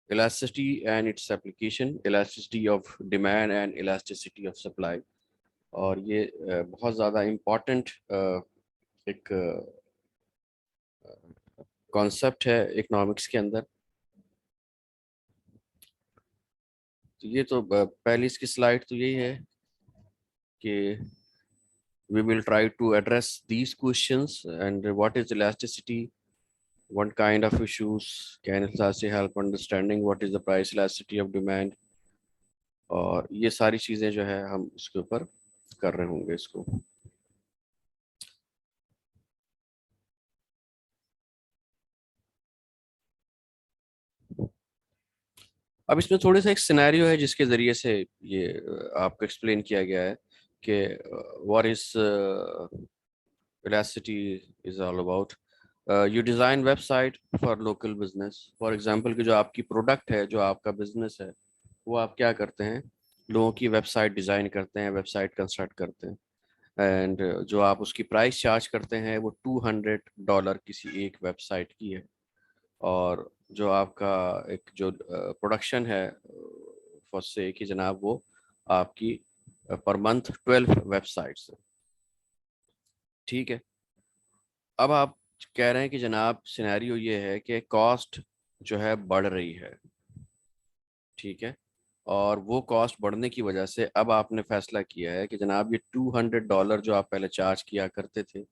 elasticity and its application, elasticity of demand and elasticity of supply। और ये बहुत ज़्यादा इम्पॉर्टेंट एक कॉन्सेप्ट है इकोनॉमिक्स के अंदर। तो ये तो पहली इसकी स्लाइड तो यही है कि we will try to address these questions and what is elasticity, what kind of issues can elasticity help understanding what is the price elasticity of demand, और ये सारी चीज़ें जो है हम इसके ऊपर कर रहे होंगे इसको। अब इसमें थोड़ा सा एक सिनेरियो है जिसके ज़रिए से ये आपको एक्सप्लेन किया गया है कि what is elasticity is all about। you design website for local business, for example कि जो आपकी प्रोडक्ट है, जो आपका बिजनेस है, वो आप क्या करते हैं, लोगों की वेबसाइट डिज़ाइन करते हैं, वेबसाइट कंस्ट्रक्ट करते हैं, एंड जो आप उसकी प्राइस चार्ज करते हैं वो $200 किसी एक वेबसाइट की है। और जो आपका एक जो प्रोडक्शन है फॉर से कि जनाब वो आपकी पर मंथ 12 वेबसाइट्स है। ठीक है, अब आप कह रहे हैं कि जनाब सिनेरियो ये है कि कॉस्ट जो है बढ़ रही है। ठीक है, और वो कॉस्ट बढ़ने की वजह से अब आपने फैसला किया है कि जनाब ये $200 जो आप पहले चार्ज किया करते थे,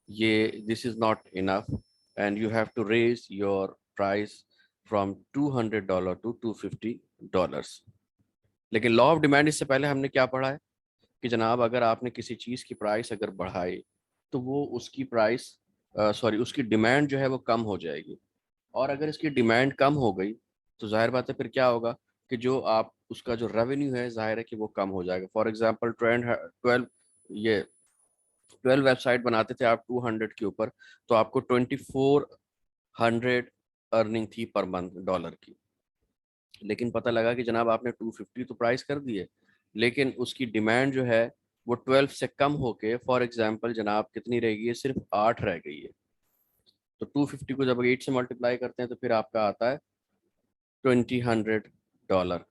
ये this is not enough and you have to raise your price from $200 to $250। लेकिन लॉ ऑफ डिमांड इससे पहले हमने क्या पढ़ा है कि जनाब अगर आपने किसी चीज़ की प्राइस अगर बढ़ाई तो वो उसकी प्राइस सॉरी उसकी डिमांड जो है वो कम हो जाएगी, और अगर इसकी डिमांड कम हो गई तो जाहिर बात है फिर क्या होगा कि जो आप उसका जो रेवेन्यू है जाहिर है कि वो कम हो जाएगा। फॉर एग्जांपल 12 वेबसाइट बनाते थे आप 200 के ऊपर, तो आपको 2400 अर्निंग थी पर मंथ डॉलर की। लेकिन पता लगा कि जनाब आपने 250 तो प्राइस कर दी है, लेकिन उसकी डिमांड जो है वो 12 से कम होके फॉर एग्जांपल जनाब कितनी रह गई है, सिर्फ 8 रह गई है। तो 250 को जब 8 से मल्टीप्लाई करते हैं तो फिर आपका आता है $2000।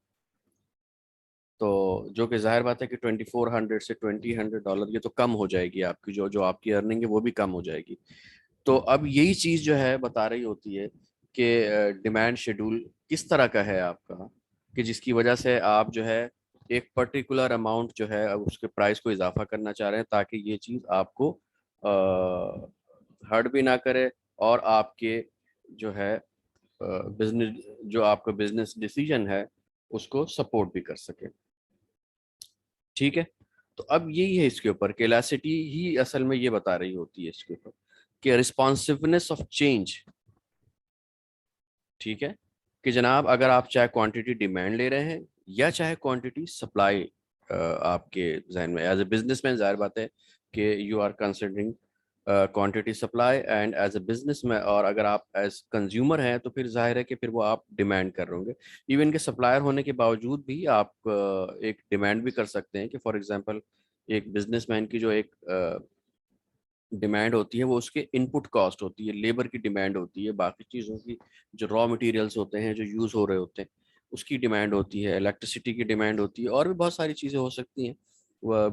तो जो कि जाहिर बात है कि 2400 से $2000 ये तो कम हो जाएगी, आपकी जो जो आपकी अर्निंग है वो भी कम हो जाएगी। तो अब यही चीज़ जो है बता रही होती है कि डिमांड शेड्यूल किस तरह का है आपका, कि जिसकी वजह से आप जो है एक पर्टिकुलर अमाउंट जो है अब उसके प्राइस को इजाफा करना चाह रहे हैं ताकि ये चीज़ आपको हर्ट भी ना करे और आपके जो है बिजनेस जो आपका बिजनेस डिसीजन है उसको सपोर्ट भी कर सके। ठीक है, तो अब यही है इसके ऊपर कि इलास्टिसिटी ही असल में ये बता रही होती है इसके ऊपर कि रिस्पॉन्सिवनेस ऑफ चेंज। ठीक है, कि जनाब अगर आप चाहे क्वांटिटी डिमांड ले रहे हैं या चाहे क्वांटिटी सप्लाई, आपके जहन में एज ए बिजनेसमैन जाहिर बात है कि you are considering quantity supply and as a business में, और अगर आप एज कंज्यूमर हैं तो फिर जाहिर है कि फिर वो आप डिमांड कर रहे होंगे। इवन के सप्लायर होने के बावजूद भी आप एक डिमांड भी कर सकते हैं कि फॉर एग्जांपल एक बिजनेसमैन की जो एक डिमांड होती है वो उसके इनपुट कॉस्ट होती है, लेबर की डिमांड होती है, बाकी चीज़ों की जो रॉ मटेरियल्स होते हैं जो यूज़ हो रहे होते हैं उसकी डिमांड होती है, इलेक्ट्रिसिटी की डिमांड होती है, और भी बहुत सारी चीज़ें हो सकती हैं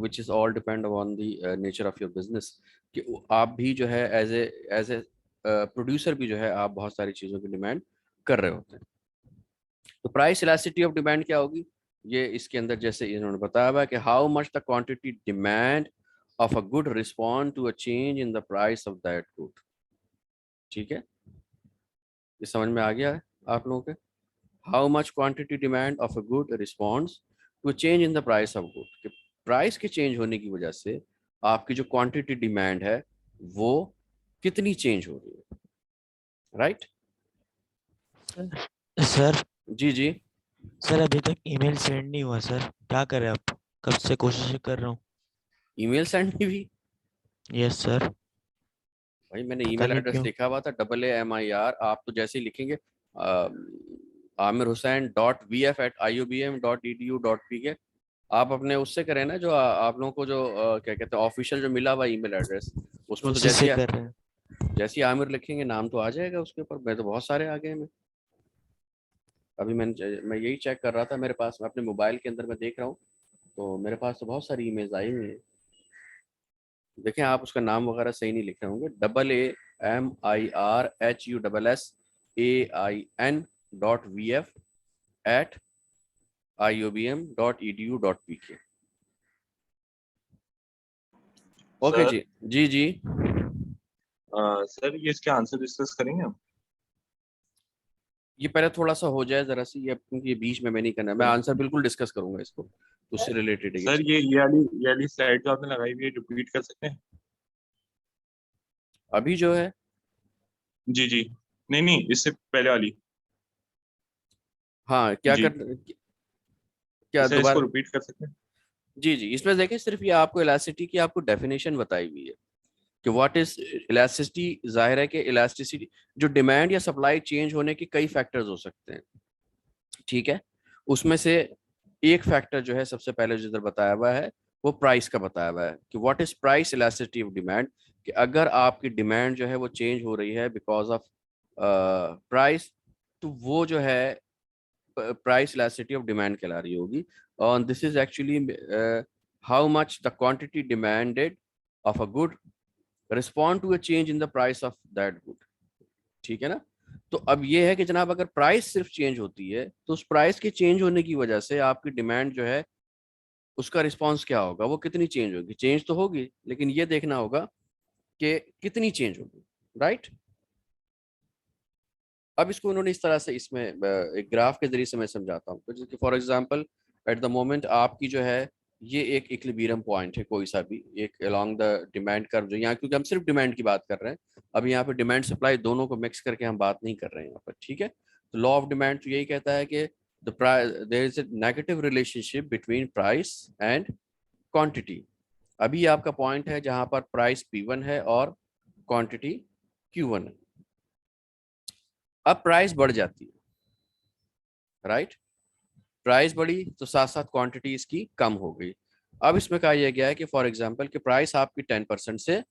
which is all depend on the nature of your business. कि आप भी जो है एज ए प्रोड्यूसर भी जो है आप बहुत सारी चीज़ों की डिमांड कर रहे होते हैं। तो प्राइस इलास्टिसिटी ऑफ डिमांड क्या होगी, ये इसके अंदर जैसे इन्होंने बताया हुआ है कि how much the quantity demand of a good respond to a change in the price of that good. ठीक है, ये समझ में आ गया है आप लोगों के? How much quantity demand of a good response to change in the price of good, price के चेंज होने की वजह से आपकी जो क्वांटिटी डिमांड है वो कितनी चेंज हो रही है। राइट? सर जी जी। सर अभी तक ईमेल सेंड नहीं हुआ सर, क्या करें आप? कब से कोशिश कर रहा हूँ। ईमेल सेंड नहीं हुई? Yes sir. भाई मैंने पता ईमेल नहीं एड्रेस क्यों। लिखा हुआ था AAMIR, आप तो जैसे ही लिखेंगे amirhussain.vf@iobm.edu.pk, आप अपने उससे करें ना जो आप लोगों को जो क्या कहते हैं ऑफिशियल जो मिला हुआ ईमेल एड्रेस, उसमें तो उसी से जैसे कर रहे हैं। जैसे ही आमिर लिखेंगे नाम तो आ जाएगा उसके ऊपर। मैं तो बहुत सारे आ गए हैं। अभी मैं यही चेक कर रहा था, मेरे पास अपने मोबाइल के अंदर मैं देख रहा हूँ, तो मेरे पास तो बहुत सारी इमेज आई हुई है। देखें, आप उसका नाम वगैरह सही नहीं लिख रहे होंगे, AAMIRHUSSAIN.VF@IOBM.edu.pk। ओके सर जी। जी जी। सर ये इसके आंसर डिस्कस करेंगे हम। ये पहले थोड़ा सा हो जाए जरा सी, ये क्योंकि ये बीच में मैं नहीं करना, मैं आंसर बिल्कुल डिस्कस करूंगा इसको, उससे रिलेटेड है ये सर चीज। ये वाली स्लाइड जो आपने लगाई हुई है रिपीट कर सकते हैं। अभी जो है, जी जी, नहीं नहीं, इससे पहले वाली। हाँ क्या जी, कर, क्या सर इसको दोबारा? रिपीट कर सकते हैं। जी जी, इसमें देखें सिर्फ ये आपको इलास्टिसिटी की आपको डेफिनेशन बताई हुई है कि व्हाट इज इलास्टिसिटी। जाहिर है कि इलास्टिसिटी, जो डिमांड या सप्लाई चेंज होने के कई फैक्टर्स हो सकते हैं, ठीक है। उसमें से एक फैक्टर जो है सबसे पहले जो इधर बताया हुआ है वो प्राइस का बताया हुआ है कि what is price elasticity of demand, कि अगर आपकी डिमांड जो है वो चेंज हो रही है बिकॉज ऑफ प्राइस, तो वो जो है प्राइस इलास्टिसिटी ऑफ डिमांड कहला रही होगी। और this is actually how much the quantity demanded of a good respond to a change in the price of that good. ठीक है ना? तो अब ये है कि जनाब, अगर प्राइस सिर्फ चेंज होती है तो उस प्राइस के चेंज होने की वजह से आपकी डिमांड जो है उसका रिस्पॉन्स क्या होगा, वो कितनी चेंज होगी। चेंज तो होगी, लेकिन ये देखना होगा कि कितनी चेंज होगी, राइट। अब इसको उन्होंने इस तरह से इसमें एक ग्राफ के जरिए से मैं समझाता हूँ। तो for example, at the moment आपकी जो है ये एक इक्विलिब्रियम पॉइंट है, कोई सा भी एक अलोंग द डिमांड कर्व, जो यहाँ, क्योंकि हम सिर्फ डिमांड की बात कर रहे हैं, अब यहाँ पे डिमांड सप्लाई दोनों को मिक्स करके हम बात नहीं कर रहे हैं यहाँ पर, ठीक है। तो लॉ ऑफ डिमांड तो यही कहता है कि the price, there is a negative relationship between price and quantity. अभी आपका पॉइंट है जहां पर प्राइस P1 है और क्वांटिटी Q1 है। अब प्राइस बढ़ जाती है, राइट। प्राइस बढ़ी तो साथ साथ क्वांटिटी इसकी कम हो गई। अब इसमें कहा यह गया है कि फॉर एग्जांपल कि प्राइस आपकी 10% से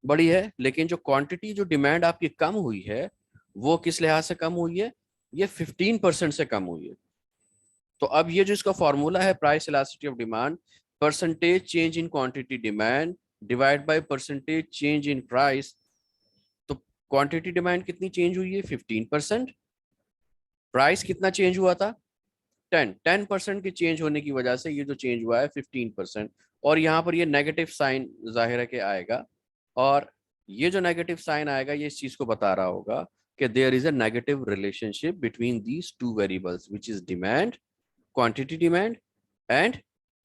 बढ़ी है, लेकिन जो क्वांटिटी, जो डिमांड आपकी कम हुई है, वो किस लिहाज से कम हुई है? ये 15% से कम हुई है। तो अब ये जो इसका फॉर्मूला है price elasticity of demand, percentage change in quantity demand divide by percentage change in price. तो क्वांटिटी डिमांड कितनी चेंज हुई है? 15%। प्राइस कितना चेंज हुआ था? 10% के चेंज होने की वजह से ये जो चेंज हुआ है 15%। और यहाँ पर ये नेगेटिव साइन जाहिर है कि आएगा, और ये जो नेगेटिव साइन आएगा ये इस चीज को बता रहा होगा कि there is a negative relationship between these two variables which is demand, quantity demand and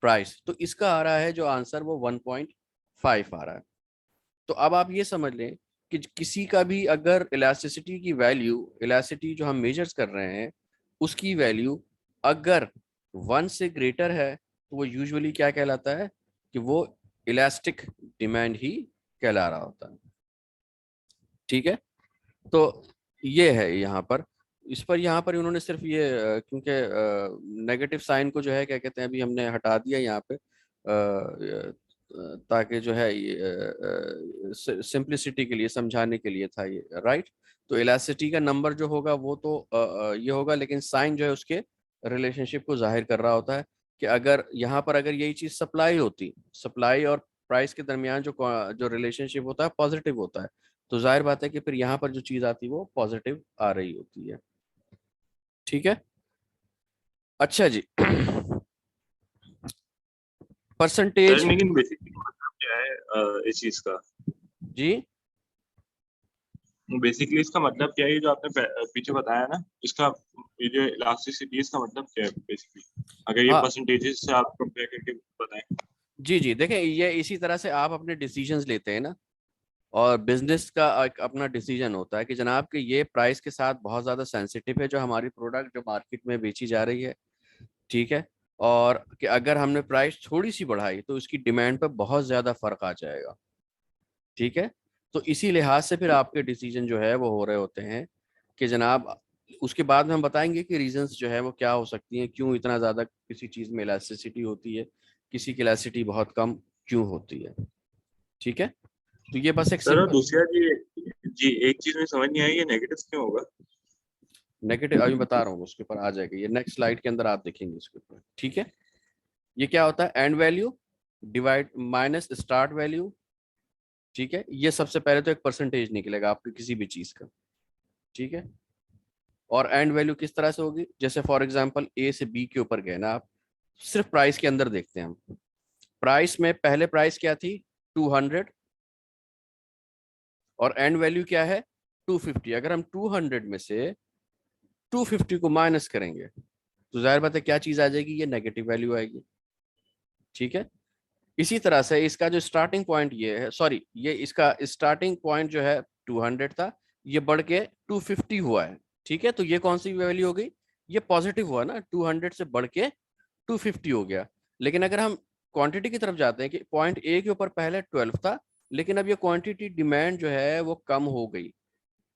price. तो इसका आ रहा है जो आंसर वो 1.5 आ रहा है। तो अब आप ये समझ लें कि किसी का भी अगर इलास्टिसिटी की वैल्यू, इलास्टिसिटी जो हम मेजर्स कर रहे हैं उसकी वैल्यू अगर 1 से ग्रेटर है, तो वो यूजुअली क्या कहलाता है? कि वो इलास्टिक डिमांड ही कहला रहा होता है, ठीक है। तो ये है यहाँ पर, इस पर यहाँ पर उन्होंने सिर्फ ये क्योंकि नेगेटिव साइन को जो है क्या कहते हैं अभी हमने हटा दिया यहाँ पे, ताकि जो है ये सिंप्लिसिटी के लिए, समझाने के लिए था ये, राइट। तो इलास्टिसिटी का नंबर जो होगा वो तो ये होगा, लेकिन साइन जो है उसके रिलेशनशिप को जाहिर कर रहा होता है कि अगर यहाँ पर अगर यही चीज सप्लाई होती, सप्लाई और प्राइस के दरमियान जो जो रिलेशनशिप होता है पॉजिटिव होता है, तो जाहिर बात है कि फिर यहाँ पर जो चीज आती है वो पॉजिटिव आ रही होती है, ठीक है। अच्छा जी। Sir percentage. लेकिन बेसिकली मतलब क्या है इस चीज का? जी। बेसिकली इसका मतलब क्या है, ये जो आपने पीछे बताया ना, इसका ये जो इलास्टिसिटी, इसका मतलब क्या है बेसिकली, अगर ये हाँ परसेंटेजेस से आप कंपेयर करके बताएं। जी जी, देखें ये इसी तरह से आप अपने डिसीजंस लेते हैं ना, और बिजनेस का एक अपना डिसीजन होता है कि जनाब कि ये प्राइस के साथ बहुत ज़्यादा सेंसिटिव है जो हमारी प्रोडक्ट जो मार्केट में बेची जा रही है, ठीक है। और कि अगर हमने प्राइस थोड़ी सी बढ़ाई तो उसकी डिमांड पर बहुत ज़्यादा फर्क आ जाएगा, ठीक है। तो इसी लिहाज से फिर आपके डिसीजन जो है वो हो रहे होते हैं कि जनाब, उसके बाद में हम बताएंगे कि रीजंस जो है वो क्या हो सकती हैं, क्यों इतना ज़्यादा किसी चीज़ में इलास्टिसिटी होती है, किसी की इलास्टिसिटी बहुत कम क्यों होती है, ठीक है। तो ये बस एक सर और सिंपल। दूसरा जी, जी एक चीज में समझ नहीं आई, ये नेगेटिव क्यों होगा? नेगेटिव अभी बता रहा हूँ, उसके ऊपर आ जाएगा ये, नेक्स्ट स्लाइड के अंदर आप देखेंगे इसके ऊपर, ठीक है। ये क्या होता है, and value divide minus start value, ठीक है। ये सबसे पहले तो एक परसेंटेज निकलेगा आपकी किसी भी चीज का, ठीक है। और एंड वैल्यू किस तरह से होगी, जैसे फॉर एग्जांपल ए से बी के ऊपर गए ना आप, सिर्फ प्राइस के अंदर देखते हैं हम। प्राइस में पहले प्राइस क्या थी 200 और एंड वैल्यू क्या है 250। अगर हम 200 में से 250 को माइनस करेंगे तो जाहिर बात है क्या चीज आ जाएगी, ये नेगेटिव वैल्यू आएगी, ठीक है। इसी तरह से इसका जो स्टार्टिंग पॉइंट ये है, सॉरी ये इसका स्टार्टिंग पॉइंट जो है 200 था, ये बढ़ के 250 हुआ है, ठीक है। तो ये कौन सी वैल्यू हो गई, ये पॉजिटिव हुआ ना, 200 से बढ़ के 250 हो गया। लेकिन अगर हम क्वांटिटी की तरफ जाते हैं कि पॉइंट ए के ऊपर पहले 12 था, लेकिन अब ये क्वांटिटी डिमांड जो है वो कम हो गई,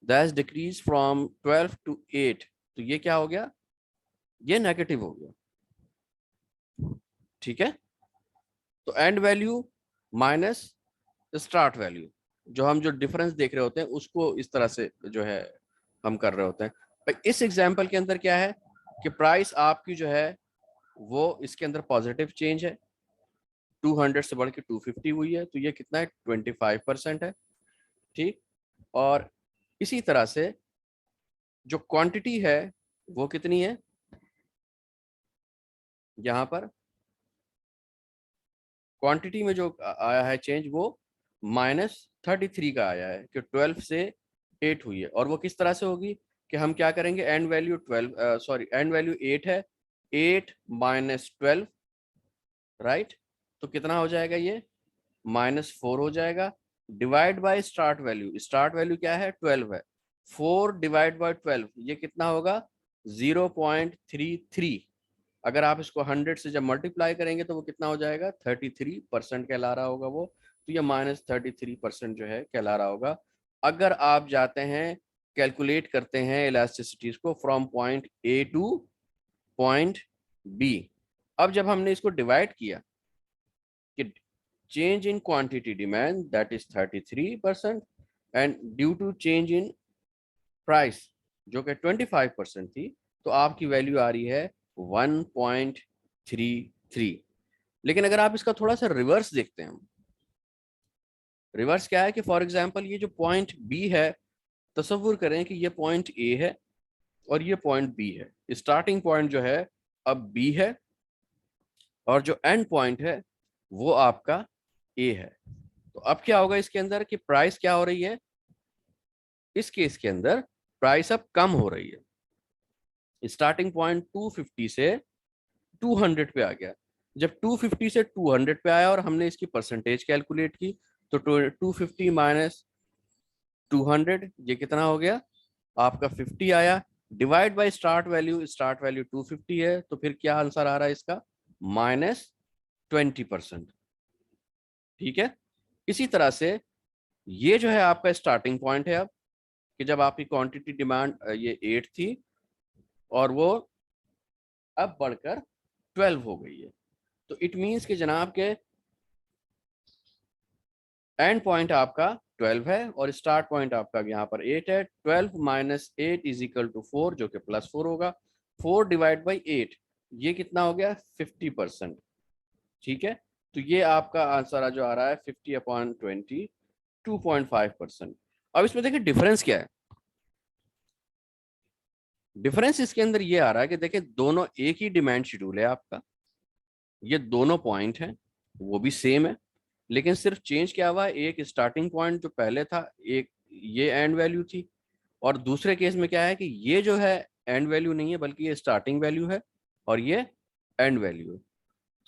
दैट्स डिक्रीज फ्रॉम 12 टू 8, तो ये क्या हो गया, ये नेगेटिव हो गया, ठीक है। तो and value minus start value, जो हम जो डिफरेंस देख रहे होते हैं उसको इस तरह से जो है हम कर रहे होते हैं। भाई इस एग्जांपल के अंदर क्या है कि प्राइस आपकी जो है वो इसके अंदर पॉजिटिव चेंज है, 200 से बढ़ के 250 हुई है, तो ये कितना है 25% है, ठीक। और इसी तरह से जो क्वांटिटी है वो कितनी है, यहाँ पर क्वांटिटी में जो आया है चेंज वो -33 का आया है, कि 12 से 8 हुई है। और वो किस तरह से होगी कि हम क्या करेंगे, and value 12 sorry and value 8 है, 8 माइनस 12, राइट, तो कितना हो जाएगा ये -4 हो जाएगा, divide by start value, start value क्या है 12 है, 4 डिवाइड बाय 12 ये कितना होगा 0.33। अगर आप इसको 100 से जब मल्टीप्लाई करेंगे तो वो कितना हो जाएगा 33% कहला रहा होगा वो, तो ये -33% जो है कहला रहा होगा। अगर आप जाते हैं कैलकुलेट करते हैं इलास्टिसिटीज को from point A to point B, अब जब हमने इसको डिवाइड किया कि change in quantity demand that is 33% and due to change in price जो कि 25% थी, तो आपकी वैल्यू आ रही है 1.33। लेकिन अगर आप इसका थोड़ा सा रिवर्स देखते हैं, रिवर्स क्या है कि फॉर एग्जांपल ये जो पॉइंट बी है, तसव्वुर करें कि ये पॉइंट ए है और ये पॉइंट बी है, स्टार्टिंग पॉइंट जो है अब बी है और जो एंड पॉइंट है वो आपका ए है। तो अब क्या होगा इसके अंदर कि प्राइस क्या हो रही है, इस केस के अंदर प्राइस अब कम हो रही है, स्टार्टिंग पॉइंट 250 से 200 पे आ गया। जब 250 से 200 पे आया और हमने इसकी परसेंटेज कैलकुलेट की तो 250 माइनस 200 ये कितना हो गया आपका 50 आया, divide by start value, start value 250 है, तो फिर क्या आंसर आ रहा है इसका -20%, ठीक है। इसी तरह से ये जो है आपका स्टार्टिंग पॉइंट है अब, कि जब आपकी क्वांटिटी डिमांड ये 8 थी और वो अब बढ़कर 12 हो गई है, तो इट मींस कि जनाब के एंड पॉइंट आपका 12 है और स्टार्ट पॉइंट आपका यहाँ पर 8 है। 12 माइनस 8 इज इक्वल टू 4 जो कि +4 होगा, 4 डिवाइड बाई 8 ये कितना हो गया 50%, ठीक है। तो ये आपका आंसर जो आ रहा है 50/20 2.5%। अब इसमें देखिए डिफरेंस क्या है, डिफरेंस इसके अंदर ये आ रहा है कि देखिए दोनों एक ही डिमांड शेड्यूल है आपका, ये दोनों पॉइंट हैं वो भी सेम है, लेकिन सिर्फ चेंज क्या हुआ है, एक स्टार्टिंग पॉइंट जो पहले था एक ये एंड वैल्यू थी, और दूसरे केस में क्या है कि ये जो है एंड वैल्यू नहीं है बल्कि ये स्टार्टिंग वैल्यू है और ये एंड वैल्यू है।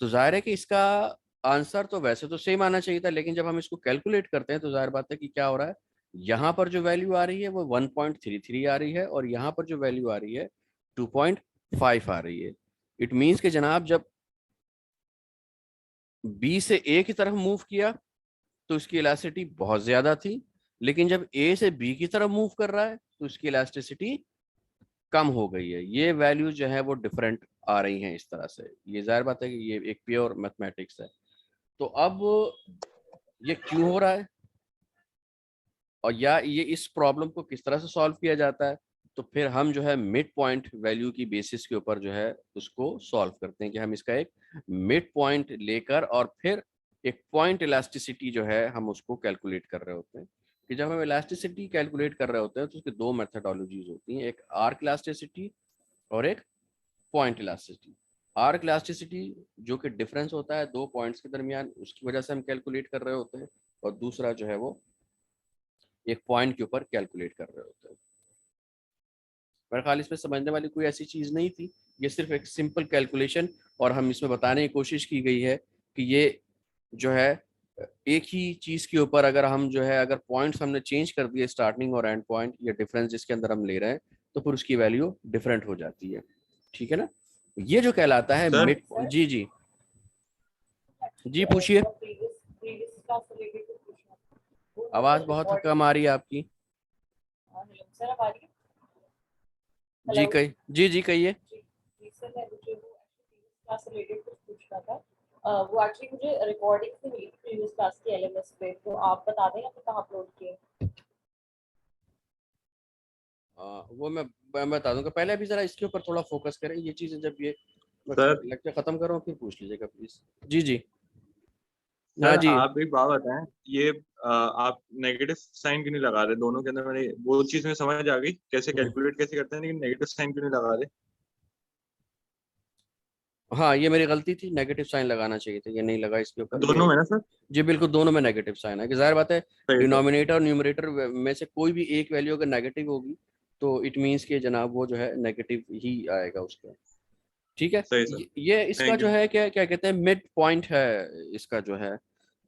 तो जाहिर है कि इसका आंसर तो वैसे तो सेम आना चाहिए था, लेकिन जब हम इसको कैलकुलेट करते हैं तो जाहिर बात है कि क्या हो रहा है, यहाँ पर जो वैल्यू आ रही है वो 1.33 आ रही है और यहाँ पर जो वैल्यू आ रही है 2.5 आ रही है। इट मीन्स कि जनाब जब बी से ए की तरफ मूव किया तो इसकी इलास्टिसिटी बहुत ज्यादा थी, लेकिन जब ए से बी की तरफ मूव कर रहा है तो इसकी इलास्टिसिटी कम हो गई है। ये वैल्यू जो है वो डिफरेंट आ रही हैं इस तरह से, ये जाहिर बात है कि ये एक प्योर मैथमेटिक्स है। तो अब ये क्यों हो रहा है और या ये इस प्रॉब्लम को किस तरह से सॉल्व किया जाता है, तो फिर हम जो है मिड पॉइंट वैल्यू की बेसिस के ऊपर जो है उसको सॉल्व करते हैं कि हम इसका एक मिड पॉइंट लेकर और फिर एक पॉइंट इलास्टिसिटी जो है हम उसको कैलकुलेट कर रहे होते हैं। कि जब हम इलास्टिसिटी कैलकुलेट कर रहे होते हैं तो उसकी दो मेथडोलॉजीज होती हैं, एक आर्क इलास्टिसिटी और एक पॉइंट इलास्टिसिटी। आर्क इलास्टिसिटी जो कि डिफरेंस होता है दो पॉइंट्स के दरमियान, उसकी वजह से हम कैलकुलेट कर रहे होते हैं, और दूसरा जो है वो एक पॉइंट के ऊपर कैलकुलेट कर रहे होते हैं। मेरे ख्याल इसमें समझने वाली कोई ऐसी चीज़ नहीं थी, ये सिर्फ एक सिंपल कैलकुलेशन, और हम इसमें बताने की कोशिश की गई है कि ये जो है एक ही चीज़ के ऊपर अगर हम जो है अगर पॉइंट्स हमने चेंज कर दिए स्टार्टिंग और एंड पॉइंट या डिफरेंस जिसके अंदर हम ले रहे हैं, तो फिर उसकी वैल्यू डिफरेंट हो जाती है। ठीक है ना, ये जो कहलाता है सर मिड। जी जी जी पूछिए, आवाज़ बहुत कम आ रही है आपकी। जी कही, जी जी कहिए। वो एक्चुअली मुझे रिकॉर्डिंग से मिली प्रीवियस क्लास की एलएमएस पे, तो आप बता दें आपने कहाँ अपलोड किए? वो मैं बता दूंगा, पहले अभी जरा इसके ऊपर थोड़ा फोकस करें, ये चीज़ें जब ये सर लेक्चर खत्म करो फिर पूछ लीजिएगा प्लीज। जी जी हाँ सर जी। आप एक बात बताएं, ये आप नेगेटिव साइन क्यों नहीं लगा रहे दोनों के अंदर? मैंने वो चीज में समझ आ गई कैसे कैलकुलेट कैसे करते हैं, लेकिन नेगेटिव साइन क्यों नहीं लगा रहे? हाँ ये मेरी गलती थी, नेगेटिव साइन लगाना चाहिए था, ये नहीं लगा इसके ऊपर दोनों ये। में ना सर? जी बिल्कुल, दोनों में नेगेटिव साइन है कि जाहिर बात है सही सर। डिनोमिनेटर और न्यूमरेटर में से कोई भी एक वैल्यू अगर नेगेटिव होगी तो इट मीन्स कि जनाब वो जो है नेगेटिव ही आएगा उसका। ठीक है, सही सर। ये इसका थैंक जो यू। है क्या क्या कहते हैं मिड पॉइंट है इसका जो है।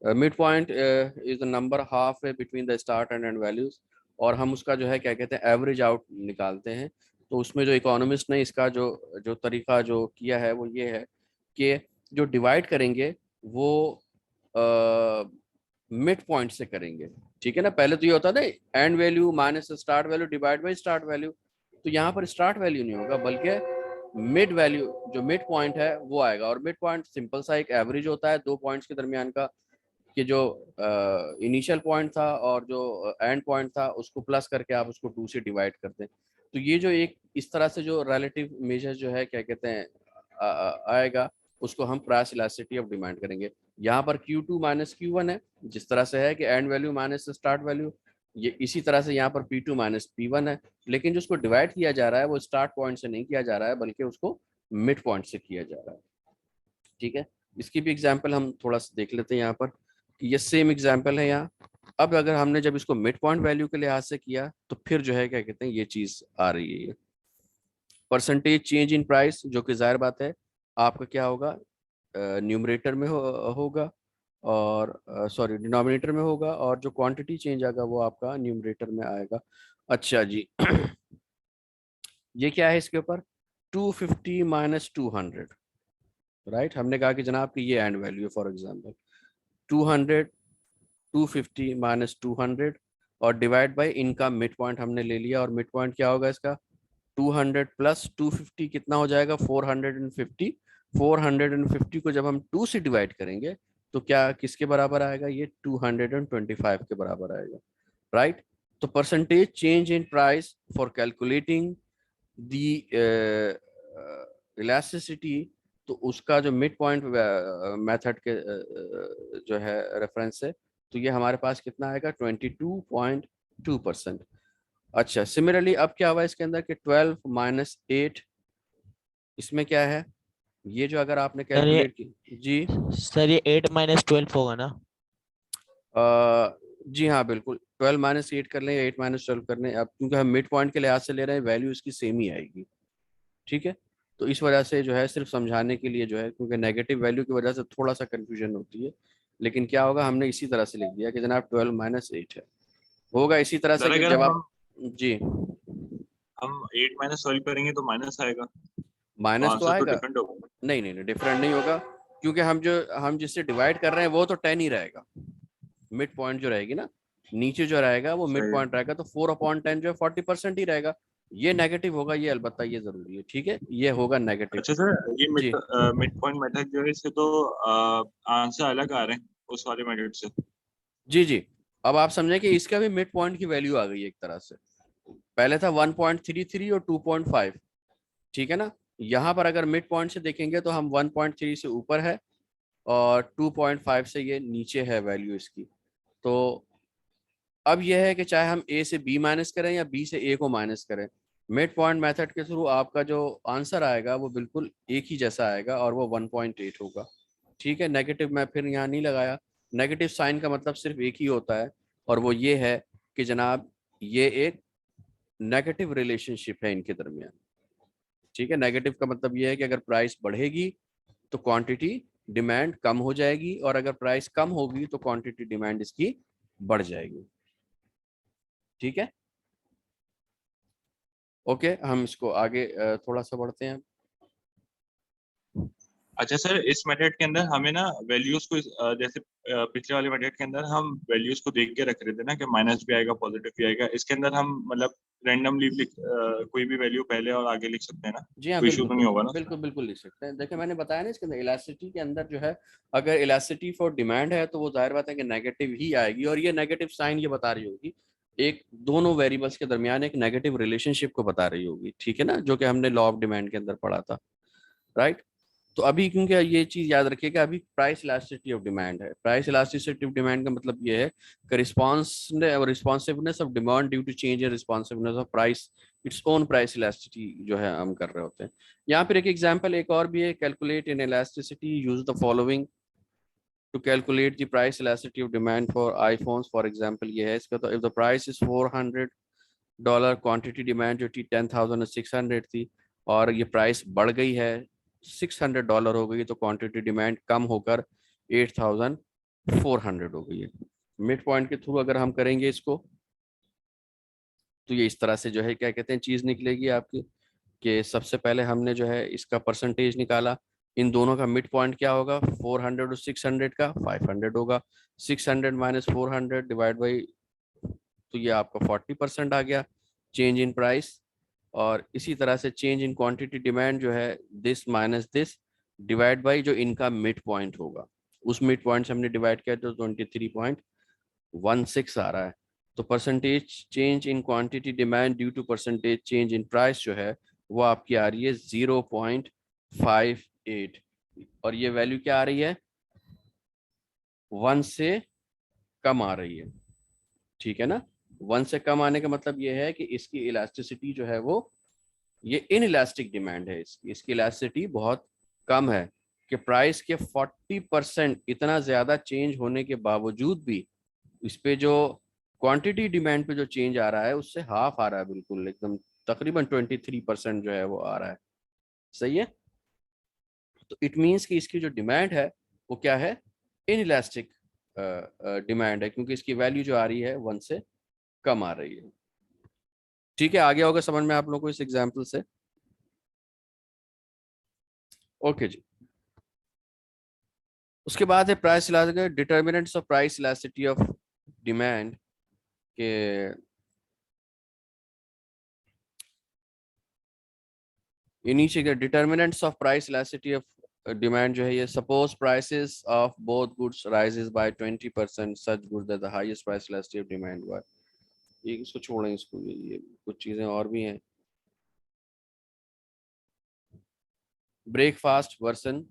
Midpoint is the number halfway between the start and end values, और हम उसका जो है क्या कहते हैं एवरेज आउट निकालते हैं। तो उसमें जो इकोनॉमिस्ट ने इसका जो जो तरीका जो किया है वो ये है कि जो डिवाइड करेंगे वो मिड पॉइंट से करेंगे। ठीक है ना, पहले तो ये होता था and value minus start value divide by start value, तो यहाँ पर स्टार्ट वैल्यू नहीं होगा बल्कि मिड वैल्यू जो मिड पॉइंट है वो आएगा। और मिड पॉइंट सिंपल सा एक एवरेज होता है दो पॉइंट्स के दरमियान का, कि जो इनिशियल पॉइंट था और जो एंड पॉइंट था उसको प्लस करके आप उसको 2 से डिवाइड करते हैं। तो ये जो एक इस तरह से जो रिलेटिव मेजर जो है क्या कहते हैं आएगा, उसको हम प्राइस इलास्टिसिटी ऑफ डिमांड करेंगे। यहाँ पर Q2 माइनस Q1 है, जिस तरह से है कि and value minus start value, ये इसी तरह से यहाँ पर P2 माइनस P1 है, लेकिन जिसको डिवाइड किया जा रहा है वो स्टार्ट पॉइंट से नहीं किया जा रहा है बल्कि उसको मिड पॉइंट से किया जा रहा है। ठीक है, इसकी भी एग्जाम्पल हम थोड़ा सा देख लेते हैं यहाँ पर, कि ये सेम एग्जाम्पल है यहाँ। अब अगर हमने जब इसको मिड पॉइंट वैल्यू के लिहाज से किया तो फिर जो है क्या कहते हैं ये चीज आ रही है, ये परसेंटेज चेंज इन प्राइस, जो कि जाहिर बात है आपका क्या होगा न्यूमरेटर में होगा, और सॉरी डिनोमिनेटर में होगा, और जो क्वांटिटी चेंज आएगा वो आपका न्यूमरेटर में आएगा। अच्छा जी ये क्या है इसके ऊपर 250 माइनस 200, राइट। हमने कहा कि जनाब कि ये एंड वैल्यू है, फॉर एग्जांपल 200 250 माइनस 200 और डिवाइड बाय इनका मिड पॉइंट हमने ले लिया, और मिड पॉइंट क्या होगा इसका 200 प्लस 250 कितना हो जाएगा 450। 450 को जब हम 2 से डिवाइड करेंगे तो क्या किसके बराबर आएगा, ये 225 के बराबर आएगा, राइट। तो percentage change in price for calculating the elasticity, तो उसका जो मिड पॉइंट मेथड के जो है रेफरेंस है, तो ये हमारे पास कितना आएगा 22.2%। अच्छा सिमिलरली अब क्या हुआ इसके अंदर कि 12 माइनस 8, इसमें क्या है ये जो अगर आपने सर ये कैलकुलेट की जी सर ये 8 माइनस 12 होगा ना? जी हाँ बिल्कुल, 12 माइनस 8 कर लें या 8 माइनस 12 कर लें, अब क्योंकि हम मिड पॉइंट के लिहाज से ले रहे हैं वैल्यू इसकी सेम ही आएगी। ठीक है, तो इस वजह से जो है सिर्फ समझाने के लिए जो है, क्योंकि नेगेटिव वैल्यू की वजह से थोड़ा सा कंफ्यूजन होती है, लेकिन क्या होगा हमने इसी तरह से लिख दिया कि जनाब 12 माइनस 8 है, होगा इसी तरह से सर कि अगर जब आप जी हम 8 माइनस 12 करेंगे तो माइनस आएगा, तो माइनस तो आंसर तो आएगा। डिफरेंट होगा। नहीं नहीं नहीं डिफरेंट नहीं होगा, क्योंकि हम जिससे डिवाइड कर रहे हैं वो तो 10 ही रहेगा। मिड पॉइंट जो रहेगी ना नीचे जो रहेगा वो मिड सही है। पॉइंट रहेगा, तो 4/10 जो है 40% ही रहेगा। ये नेगेटिव होगा, ये अलबत्ता ये जरूरी है। ठीक है, ये होगा नेगेटिव। अच्छा सर, ये जी मिड पॉइंट मेथड जो है इससे तो आंसर अलग आ रहे हैं उस वाले मेथड से। जी जी अब आप समझे कि इसका भी मिड पॉइंट की वैल्यू आ गई है एक तरह से। पहले था 1.33 और 2.5, ठीक है ना। यहाँ पर अगर मिड पॉइंट से देखेंगे तो हम 1.3 से ऊपर है और 2.5 से ये नीचे है वैल्यू इसकी। तो अब यह है कि चाहे हम ए से बी माइनस करें या बी से ए को माइनस करें, मिड पॉइंट मेथड के थ्रू आपका जो आंसर आएगा वो बिल्कुल एक ही जैसा आएगा और वो 1.8 होगा, ठीक है। नेगेटिव मैं फिर यहाँ नहीं लगाया, नेगेटिव साइन का मतलब सिर्फ एक ही होता है और वो ये है कि जनाब ये एक नेगेटिव रिलेशनशिप है इनके दरमियान, ठीक है। नेगेटिव का मतलब ये है कि अगर प्राइस बढ़ेगी तो क्वांटिटी डिमांड कम हो जाएगी और अगर प्राइस कम होगी तो क्वांटिटी डिमांड इसकी बढ़ जाएगी, ठीक है। ओके, हम इसको आगे थोड़ा सा बढ़ते हैं। अच्छा सर, इस मेथड के अंदर हमें ना वैल्यूज को जैसे पिछले वाले मेथड के अंदर हम वैल्यूज को देख के रख रहे थे ना कि माइनस भी आएगा पॉजिटिव भी आएगा, इसके अंदर हम मतलब रैंडमली कोई भी वैल्यू पहले और आगे लिख सकते हैं ना? जी हाँ, कोई इशू बिल्कुल तो नहीं होगा बिल्कुल ना? बिल्कुल बिल्कुल लिख सकते हैं। देखिए मैंने बताया ना इसके अंदर इलास्टिसिटी के अंदर जो है, अगर इलास्टिसिटी फॉर डिमांड है तो वो जाहिर बात है कि नेगेटिव ही आएगी और ये नेगेटिव साइन ये बता रही होगी एक दोनों वेरिएबल्स के दरमियान एक नेगेटिव रिलेशनशिप को बता रही होगी, ठीक है ना, जो कि हमने लॉ ऑफ डिमांड के अंदर पढ़ा था, राइट। तो अभी क्योंकि ये चीज याद रखिएगा, अभी प्राइस इलास्टिसिटी ऑफ डिमांड है। प्राइस इलास्टिसिटी ऑफ डिमांड का मतलब ये है कि responsiveness of demand due to change in responsiveness of price, its own price elasticity जो है हम कर रहे होते हैं। यहाँ पर एक एग्जांपल एक और भी है, calculate in elasticity use the following to calculate the price elasticity of demand for iPhones, for example ये है इसका। तो if the price is $400, quantity demand जो थी 10,600 थी और ये प्राइस बढ़ गई है $600 हो गई, तो क्वांटिटी डिमांड कम होकर 8,400 हो गई है। मिड पॉइंट के थ्रू अगर हम करेंगे इसको तो ये इस तरह से जो है क्या कहते हैं चीज़ निकलेगी आपकी, कि सबसे पहले हमने जो है इसका परसेंटेज निकाला, इन दोनों का मिड पॉइंट क्या होगा 400 और 600 का 500 होगा, 600 माइनस 400 डिवाइड बाई, तो ये आपका 40% आ गया चेंज इन प्राइस। और इसी तरह से चेंज इन क्वांटिटी डिमांड जो है this minus this divide by जो इनका मिड पॉइंट होगा, उस मिड पॉइंट से हमने डिवाइड किया तो 23.16 आ रहा है। तो percentage change in quantity demand due to percentage change in price जो है वो आपकी आ रही है 0.58 और ये वैल्यू क्या आ रही है 1 से कम आ रही है, ठीक है ना। 1 से कम आने का मतलब ये है कि इसकी इलास्टिसिटी जो है वो ये इन इलास्टिक डिमांड है, इसकी इलास्टिसिटी बहुत कम है कि प्राइस के 40% इतना ज्यादा चेंज होने के बावजूद भी इस पे जो क्वांटिटी डिमांड पे जो चेंज आ रहा है उससे हाफ आ रहा है, बिल्कुल एकदम तकरीबन 23% जो है वो आ रहा है, सही है। तो इट मीन्स कि इसकी जो डिमांड है वो क्या है इन इलास्टिक डिमांड है, क्योंकि इसकी वैल्यू जो आ रही है 1 से कम आ रही है, ठीक है। आगे होगा समझ में आप लोगों को इस एग्जाम्पल से, ओके जी। उसके बाद है price elasticity, determinants of price elasticity of demand के ये नीचे के determinants of price elasticity of demand जो है ये, suppose prices of both goods rises by 20%, such goods that the highest price elasticity of demand by, ये इसको छोड़ें, इसको ये कुछ चीजें और भी हैं। ब्रेकफास्ट वर्सन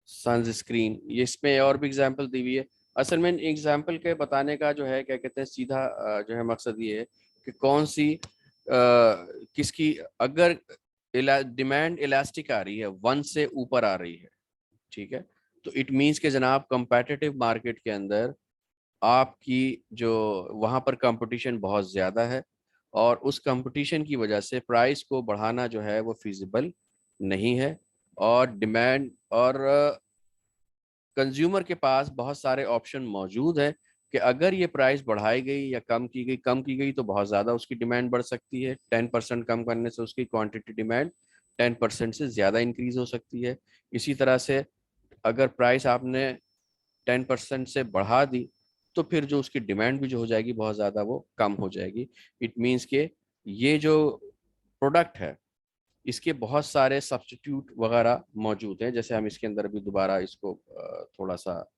सनस्क्रीन, ये इसमें और भी एग्जांपल दी हुई है। असल में एग्जांपल के बताने का जो है क्या कहते हैं सीधा जो है मकसद ये है कि कौन सी किसकी अगर डिमांड इलास्टिक आ रही है 1 से ऊपर आ रही है, ठीक है, तो इट मीन्स के जनाब कंपेटिटिव मार्केट के अंदर आपकी जो वहाँ पर कंपटीशन बहुत ज़्यादा है और उस कंपटीशन की वजह से प्राइस को बढ़ाना जो है वो फिजिबल नहीं है और डिमांड और कंज्यूमर के पास बहुत सारे ऑप्शन मौजूद हैं कि अगर ये प्राइस बढ़ाई गई या कम की गई तो बहुत ज़्यादा उसकी डिमांड बढ़ सकती है। 10% कम करने से उसकी क्वांटिटी डिमांड 10% से ज़्यादा इंक्रीज हो सकती है। इसी तरह से अगर प्राइस आपने 10% से बढ़ा दी तो फिर जो उसकी डिमांड भी जो हो जाएगी बहुत ज़्यादा वो कम हो जाएगी। इट मीन्स के ये जो प्रोडक्ट है इसके बहुत सारे सब्स्टिट्यूट वगैरह मौजूद हैं, जैसे हम इसके अंदर भी दोबारा इसको थोड़ा सा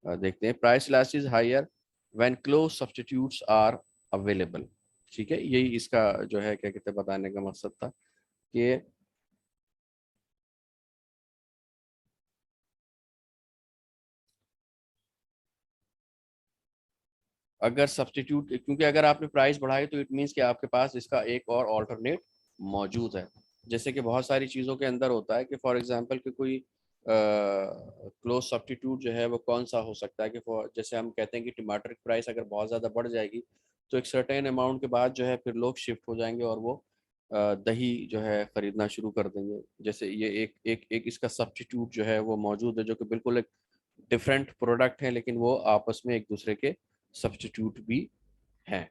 देखते हैं। Price elasticity is higher when close substitutes are available, ठीक है, यही इसका जो है क्या कहते हैं बताने का मकसद था कि अगर सब्स्टिट्यूट, क्योंकि अगर आपने प्राइस बढ़ाई तो इट मीन्स कि आपके पास इसका एक और ऑल्टरनेट मौजूद है। जैसे कि बहुत सारी चीज़ों के अंदर होता है कि फॉर एग्जांपल कि कोई क्लोज सब्स्टिट्यूट जो है वो कौन सा हो सकता है कि जैसे हम कहते हैं कि टमाटर की प्राइस अगर बहुत ज़्यादा बढ़ जाएगी तो एक सर्टेन अमाउंट के बाद जो है फिर लोग शिफ्ट हो जाएंगे और वो दही जो है ख़रीदना शुरू कर देंगे। जैसे ये एक इसका सब्स्टिट्यूट जो है वो मौजूद है जो कि बिल्कुल एक डिफरेंट प्रोडक्ट है लेकिन वो आपस में एक दूसरे के सब्स्टिट्यूट भी हैं।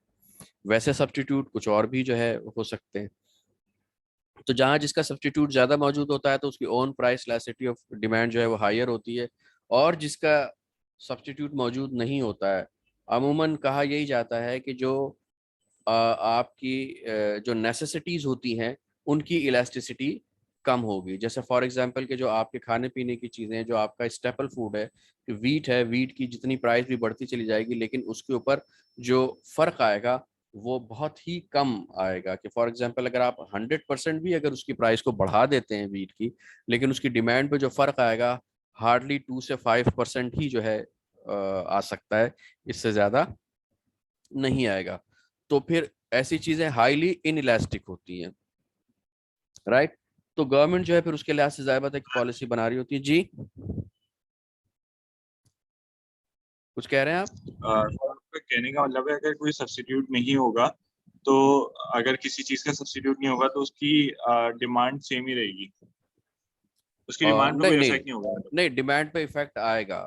वैसे सब्स्टिट्यूट कुछ और भी जो है हो सकते हैं। तो जहाँ जिसका सब्स्टिट्यूट ज़्यादा मौजूद होता है तो उसकी own price elasticity of demand जो है वो हायर होती है, और जिसका सब्स्टिट्यूट मौजूद नहीं होता है अमूमन कहा यही जाता है कि जो आपकी जो नेसेसिटीज़ होती हैं उनकी इलास्टिसिटी कम होगी। जैसे फॉर एग्जांपल के जो आपके खाने पीने की चीज़ें, जो आपका स्टेपल फूड है वीट की जितनी प्राइस भी बढ़ती चली जाएगी लेकिन उसके ऊपर जो फ़र्क आएगा वो बहुत ही कम आएगा। कि फॉर एग्जांपल अगर आप 100% भी अगर उसकी प्राइस को बढ़ा देते हैं वीट की, लेकिन उसकी डिमांड पे जो फ़र्क आएगा हार्डली 2 से 5% ही जो है आ सकता है, इससे ज़्यादा नहीं आएगा। तो फिर ऐसी चीजें हाईली इनइलास्टिक होती हैं, राइट। तो गवर्नमेंट जो है फिर उसके लिहाज से जाहिर बात है कि पॉलिसी बना रही होती है। जी कुछ कह रहे हैं आप? तो आपका कहने का मतलब है अगर कोई सब्स्टिट्यूट नहीं होगा तो अगर किसी चीज का सब्स्टिट्यूट नहीं होगा तो उसकी डिमांड सेम ही रहेगी, उसकी डिमांड पे नहीं कोई नहीं इफेक्ट नहीं होगा मतलब। नहीं, डिमांड पे इफेक्ट आएगा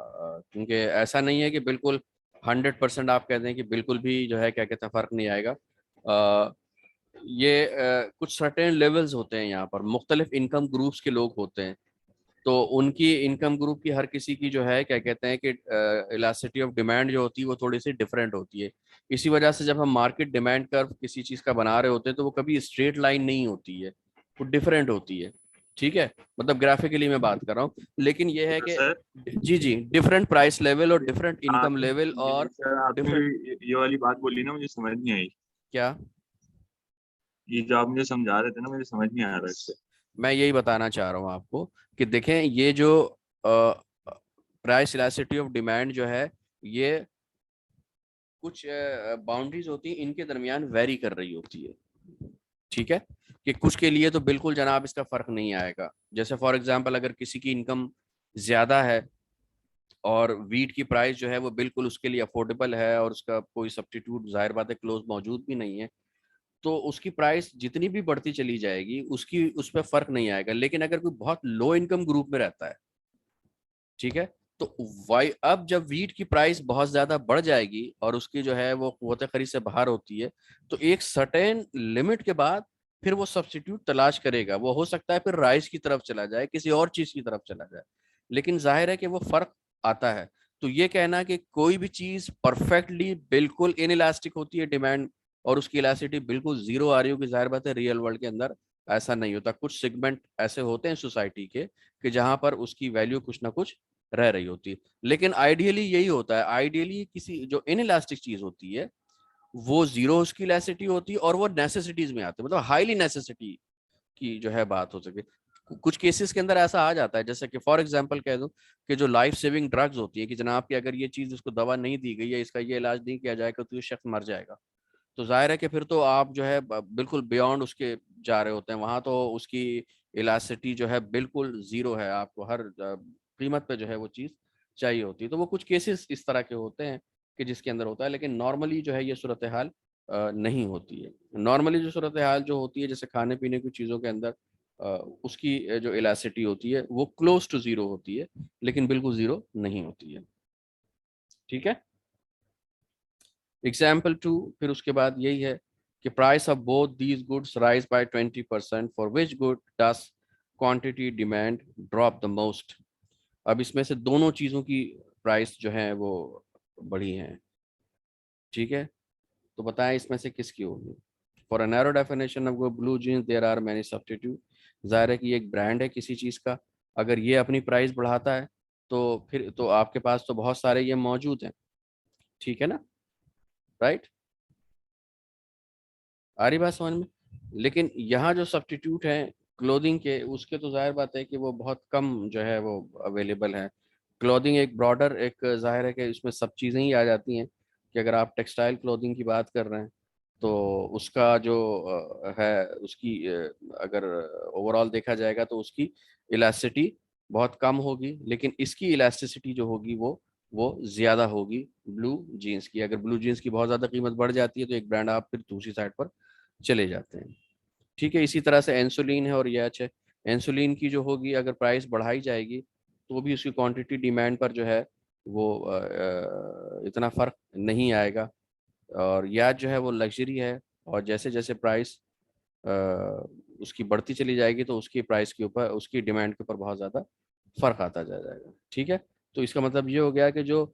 क्योंकि ऐसा नहीं है कि बिल्कुल 100% आप कहते हैं कि बिल्कुल भी जो है क्या कहते हैं फर्क नहीं आएगा। अ, ये कुछ सर्टेन लेवल्स होते हैं, यहाँ पर मुख्तलिफ इनकम ग्रुप्स के लोग होते हैं, तो उनकी इनकम ग्रुप की हर किसी की जो है क्या कहते हैं कि इलास्टिसिटी ऑफ डिमांड जो होती है वो थोड़ी सी डिफरेंट होती है। इसी वजह से जब हम मार्केट डिमांड कर्व किसी चीज़ का बना रहे होते हैं तो वो कभी स्ट्रेट लाइन नहीं होती है, वो डिफरेंट होती है। ठीक है, मतलब ग्राफिकली मैं बात कर रहा हूँ, लेकिन ये है कि सर जी जी डिफरेंट प्राइस लेवल और डिफरेंट इनकम आपने लेवल और सर आपने डिफरेंट ये वाली बात बोली ना, मुझे समझ नहीं आई। क्या। ये जो आप मुझे समझा रहे थे ना, मुझे समझ नहीं आ रहा इससे। मैं यही बताना चाह रहा हूँ आपको कि देखें ये जो प्राइस इलास्टिसिटी ऑफ डिमांड जो है ये कुछ बाउंड्रीज होती हैं, इनके दरमियान वेरी कर रही होती है। ठीक है, कि कुछ के लिए तो बिल्कुल जनाब इसका फर्क नहीं आएगा। जैसे फॉर एग्जांपल अगर किसी की इनकम ज्यादा है और वीट की प्राइस जो है वो बिल्कुल उसके लिए अफोर्डेबल है और उसका कोई सब्स्टिट्यूट जाहिर बात है क्लोज मौजूद भी नहीं है, तो उसकी प्राइस जितनी भी बढ़ती चली जाएगी उसकी उस पर फर्क नहीं आएगा। लेकिन अगर कोई बहुत लो इनकम ग्रुप में रहता है, ठीक है, तो वाई अब जब वीट की प्राइस बहुत ज्यादा बढ़ जाएगी और उसकी जो है वो कुव्वत खरीद से बाहर होती है, तो एक सर्टेन लिमिट के बाद फिर वो सब्स्टिट्यूट तलाश करेगा। वो हो सकता है फिर राइस की तरफ चला जाए, किसी और चीज की तरफ चला जाए, लेकिन जाहिर है कि वो फर्क आता है। तो ये कहना कि कोई भी चीज परफेक्टली बिल्कुल इनइलास्टिक होती है डिमांड और उसकी इलास्टिसिटी बिल्कुल जीरो आ रही होगी, जाहिर बात है रियल वर्ल्ड के अंदर ऐसा नहीं होता। कुछ सेगमेंट ऐसे होते हैं सोसाइटी के कि जहां पर उसकी वैल्यू कुछ ना कुछ रह रही होती है, लेकिन आइडियली यही होता है। आइडियली किसी जो इनइलास्टिक चीज होती है वो जीरो उसकी इलास्टिसिटी होती है और वो नेसेसिटीज में आती है, मतलब हाईली नेसेसिटी की जो है बात हो सके। कुछ केसेस के अंदर ऐसा आ जाता है, जैसे कि फॉर एग्जांपल कह दूं कि जो लाइफ सेविंग ड्रग्स होती है कि जनाब कि अगर ये चीज इसको दवा नहीं दी गई है, इसका ये इलाज नहीं किया जाएगा तो ये शख्स मर जाएगा, तो जाहिर है कि फिर तो आप जो है बिल्कुल बियॉन्ड उसके जा रहे होते हैं। वहां तो उसकी इलास्टिसिटी जो है बिल्कुल जीरो है, आपको हर कीमत पे जो है वो चीज़ चाहिए होती है। तो वो कुछ केसेस इस तरह के होते हैं कि जिसके अंदर होता है, लेकिन नॉर्मली जो है ये सूरत हाल नहीं होती है। नॉर्मली जो सूरत हाल जो होती है जैसे खाने पीने की चीज़ों के अंदर उसकी जो इलास्टिसिटी होती है वो क्लोज टू जीरो होती है, लेकिन बिल्कुल जीरो नहीं होती है। ठीक है, एग्जाम्पल टू फिर उसके बाद यही है कि price of both these goods rise by 20%, for which good does quantity demand drop the most. अब इसमें से दोनों चीज़ों की प्राइस जो है वो बढ़ी हैं। ठीक है, तो बताएं इसमें से किसकी होगी। For a narrow definition of blue jeans there are many substitute. जाहिर है कि ये एक ब्रांड है किसी चीज़ का, अगर ये अपनी प्राइस बढ़ाता है तो फिर तो आपके पास तो बहुत सारे ये मौजूद हैं। ठीक है ना, राइट। आ रही बात समझ में। लेकिन यहाँ जो सब्स्टिट्यूट है क्लोथिंग के, उसके तो जाहिर बात है कि वो बहुत कम जो है वो अवेलेबल है। क्लोथिंग एक ब्रॉडर, एक जाहिर है कि इसमें सब चीज़ें ही आ जाती हैं कि अगर आप टेक्सटाइल क्लोथिंग की बात कर रहे हैं तो उसका जो है उसकी अगर ओवरऑल देखा जाएगा तो उसकी इलास्टिसिटी बहुत कम होगी, लेकिन इसकी इलास्टिसिटी जो होगी वो ज़्यादा होगी ब्लू जीन्स की। अगर ब्लू जीन्स की बहुत ज़्यादा कीमत बढ़ जाती है तो एक ब्रांड आप फिर दूसरी साइड पर चले जाते हैं। ठीक है, इसी तरह से इंसुलिन है और यच है। इंसुलिन की जो होगी अगर प्राइस बढ़ाई जाएगी तो भी उसकी क्वांटिटी डिमांड पर जो है वो इतना फर्क नहीं आएगा। और याच जो है वो लग्जरी है, और जैसे जैसे प्राइस उसकी बढ़ती चली जाएगी तो उसकी प्राइस के ऊपर, उसकी डिमांड के ऊपर बहुत ज़्यादा फर्क आता जाएगा। ठीक है, तो इसका मतलब ये हो गया कि जो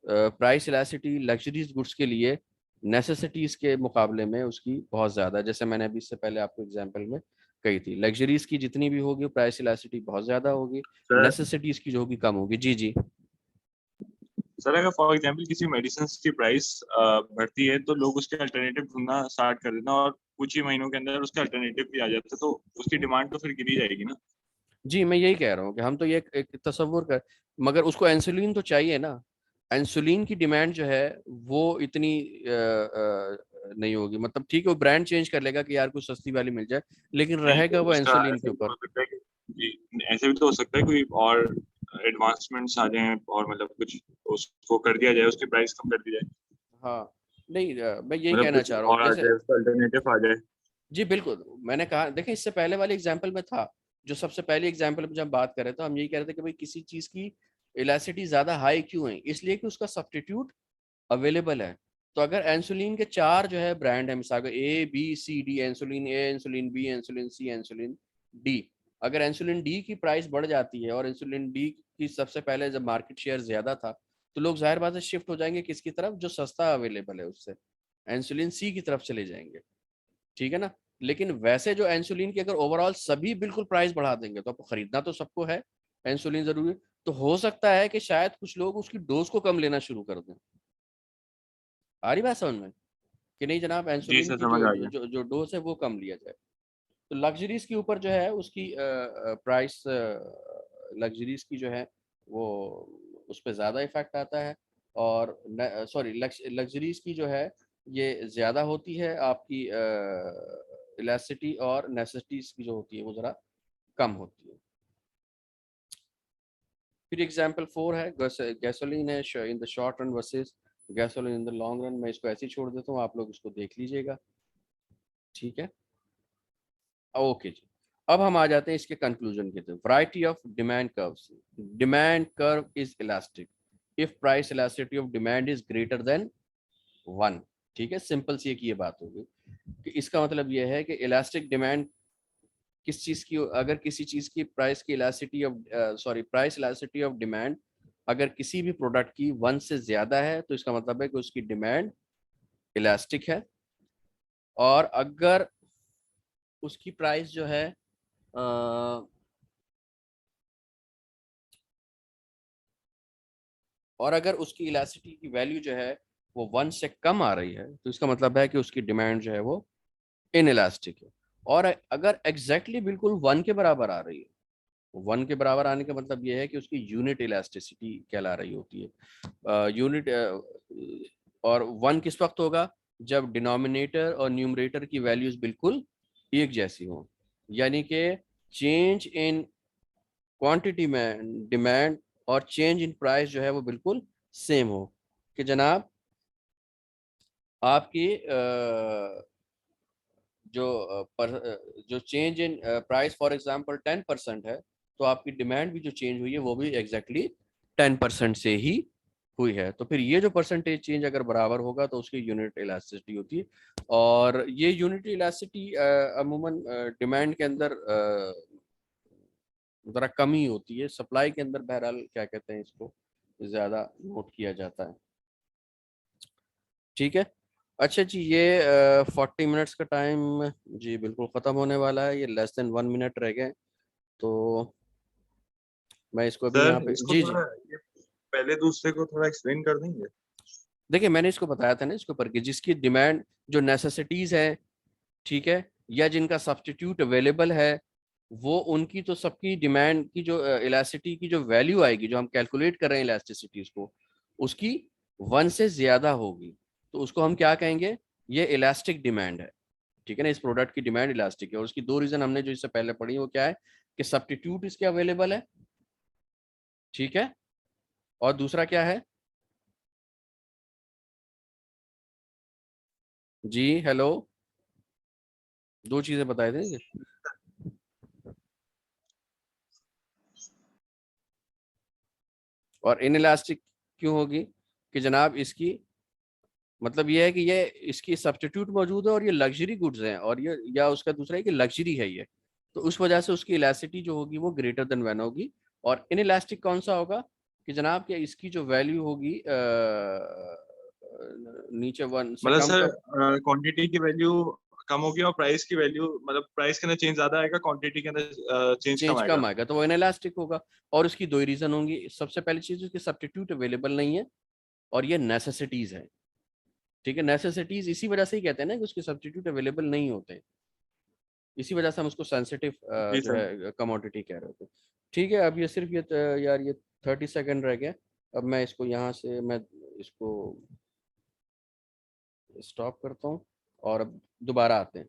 प्राइस इलास्टिसिटी लग्जरीज गुड्स के लिए नेसेसिटीज़ के मुकाबले में उसकी बहुत ज़्यादा है। जैसे मैंने अभी इससे पहले आपको एग्जांपल में कही थी, लग्जरीज की जितनी भी होगी प्राइस इलास्टिसिटी बहुत ज़्यादा होगी, सर नेसेसिटीज़ की जो होगी कम होगी। जी जी। सर अगर फॉर एग्जांपल किसी मेडिसिन की प्राइस बढ़ती है तो लोग उसके अल्टरनेटिव ढूंढना स्टार्ट कर देना, और कुछ ही महीनों के अंदर उसके अल्टरनेटिव भी आ जाते हैं, तो उसकी डिमांड तो फिर गिरी जाएगी ना। जी मैं यही कह रहा हूँ कि हम तो ये एक तस्वुर कर, मगर उसको इंसुलिन तो चाहिए ना। इंसुलिन की डिमांड जो है वो इतनी नहीं होगी। मतलब ठीक है वो ब्रांड चेंज कर लेगा कि यार कुछ सस्ती वाली मिल जाए, लेकिन नहीं रहेगा तो वो उसका इंसुलिन के ऐसा भी तो ऊपर। हो सकता है कि ऐसे भी तो हो सकता है कोई और एडवांसमेंट्स आ जाएं और मतलब कुछ उसको कर दिया जाए, उसकी प्राइस कम कर दी जाए, हाँ नहीं, मैं यही मतलब कहना कुछ चाह रहा हूँ और आ जैसे। जाए, उसका अल्टरनेटिव आ जाए। जी बिल्कुल, मैंने कहा देखें इससे पहले वाले एग्जाम्पल में था, जो सबसे पहले एग्जाम्पल में जब बात कर रहे थे हम यही कह रहे थे कि भाई किसी चीज़ की इलास्टिसिटी ज़्यादा हाई क्यों है, इसलिए कि उसका सब्स्टिट्यूट अवेलेबल है। तो अगर इंसुलिन के 4 जो है ब्रांड है, मिसाल A B C D, insulin A, insulin B, insulin C, insulin D. अगर इंसुलिन डी की प्राइस बढ़ जाती है और इंसुलिन डी की सबसे पहले जब मार्केट शेयर ज्यादा था तो लोग जाहिर बात है शिफ्ट हो जाएंगे किसकी तरफ, जो सस्ता अवेलेबल है उससे इंसुलिन सी की तरफ चले जाएंगे। ठीक है ना। लेकिन वैसे जो इंसुलिन की अगर ओवरऑल सभी बिल्कुल प्राइस बढ़ा देंगे तो आपको खरीदना तो सबको है, इंसुलिन जरूरी है, तो हो सकता है कि शायद कुछ लोग उसकी डोज को कम लेना शुरू कर दें। आ रही बात समझ में कि नहीं जनाब, जी इंसुलिन सर, की समझ जो आ जो गया। जो, जो डोज है वो कम लिया जाए। तो लग्जरीज के ऊपर जो है उसकी प्राइस, लग्जरीज की जो है वो उस पर ज़्यादा इफेक्ट आता है। और सॉरी, लग्जरीज की जो है ये ज़्यादा होती है आपकी इलास्टिसिटी, और नेसेसिटीज की जो होती है वो ज़रा कम होती है। फिर एग्जाम्पल 4 है गैसोलीन है in the short run versus gasoline in the long run. मैं इसको ऐसे ही छोड़ देता हूँ, आप लोग इसको देख लीजिएगा। ठीक है, ओके जी। अब हम आ जाते हैं इसके कंक्लूजन के तरफ। Variety of demand curves. Demand curve is elastic if price elasticity of demand is greater than 1। ठीक है, सिंपल सी एक ये बात होगी कि इसका मतलब ये है कि इलास्टिक डिमांड किस चीज की, अगर किसी चीज की प्राइस की elasticity of price elasticity of demand अगर किसी भी प्रोडक्ट की 1 से ज्यादा है तो इसका मतलब है कि उसकी डिमांड इलास्टिक है। और अगर उसकी प्राइस जो है और अगर उसकी इलास्टिसिटी की वैल्यू जो है वो 1 से कम आ रही है तो इसका मतलब है कि उसकी डिमांड जो है वो इन इलास्टिक है। और अगर एग्जैक्टली बिल्कुल 1 के बराबर आ रही है, 1 के बराबर आने का मतलब ये है कि उसकी यूनिट इलास्टिसिटी कहला रही होती है। यूनिट और 1 किस वक्त होगा, जब डिनोमिनेटर और न्यूमरेटर की वैल्यूज बिल्कुल एक जैसी हो, यानी कि चेंज इन क्वांटिटी में डिमांड और चेंज इन प्राइस जो है वो बिल्कुल सेम हो। कि जनाब आपकी जो change in price for example 10% है तो आपकी डिमांड भी जो चेंज हुई है वो भी एग्जैक्टली 10% से ही हुई है। तो फिर ये जो परसेंटेज चेंज अगर बराबर होगा तो उसकी यूनिट इलास्टिसिटी होती है। और ये यूनिट इलास्टिसिटी अमूमन डिमांड के अंदर ज़रा कमी होती है, सप्लाई के अंदर बहरहाल क्या कहते हैं इसको ज़्यादा नोट किया जाता है। ठीक है, अच्छा जी, ये 40 मिनट्स का टाइम जी बिल्कुल ख़त्म होने वाला है, ये लेस देन 1 मिनट रह गए। तो मैं इसको अभी यहाँ सर पे इसको जी जी। थोड़ा ये पहले दूसरे को थोड़ा एक्सप्लेन कर देंगे। देखिए मैंने इसको बताया था ना इसके ऊपर कि जिसकी डिमांड जो नेसेसिटीज़ है ठीक है, या जिनका सब्स्टिट्यूट अवेलेबल है, वो उनकी तो सबकी डिमांड की जो इलास्टिसिटी की जो वैल्यू आएगी, जो हम कैलकुलेट कर रहे हैं इलास्टिसिटी को, उसकी 1 से ज्यादा होगी, तो उसको हम क्या कहेंगे, ये इलास्टिक डिमांड है। ठीक है ना, इस प्रोडक्ट की डिमांड इलास्टिक है। और उसकी दो रीजन हमने जो इससे पहले पढ़ी वो क्या है, कि सब्स्टिट्यूट इसके अवेलेबल है, ठीक है, और दूसरा क्या है जी, हेलो, दो चीजें बताए थे। और इनइलास्टिक क्यों होगी, कि जनाब इसकी मतलब ये है कि ये इसकी सब्स्टिट्यूट मौजूद है और ये लग्जरी गुड्स हैं, और ये, या उसका दूसरा है कि लग्जरी है ये, तो उस वजह से उसकी इलास्टिसिटी जो होगी वो ग्रेटर देन 1 होगी। और इनइलास्टिक कौन सा होगा, कि जनाब कि इसकी जो वैल्यू होगी नीचे 1 से मतलब कम सर कर, क्वांटिटी की वैल्यू कम होगी और प्राइस की वैल्यू, मतलब प्राइस के अंदर चेंज ज्यादा आएगा, क्वांटिटी के अंदर चेंज कम चेंज आएगा। कम आएगा, तो वो इनइलास्टिक होगा। और उसकी दो ही रीजन होंगी, सबसे पहली चीज उसकी सब्स्टिट्यूट अवेलेबल नहीं है, और ये नेसेसिटीज है। ठीक है, नेसेसिटीज इसी वजह से ही कहते हैं ना कि उसके सब्स्टिट्यूट अवेलेबल नहीं होते, इसी वजह से हम उसको सेंसिटिव जी जो सर। है कमोडिटी कह रहे थे। ठीक है, अब ये सिर्फ ये यार ये 30 सेकंड रह गए, अब मैं इसको यहाँ से मैं इसको स्टॉप करता हूँ और अब दोबारा आते हैं।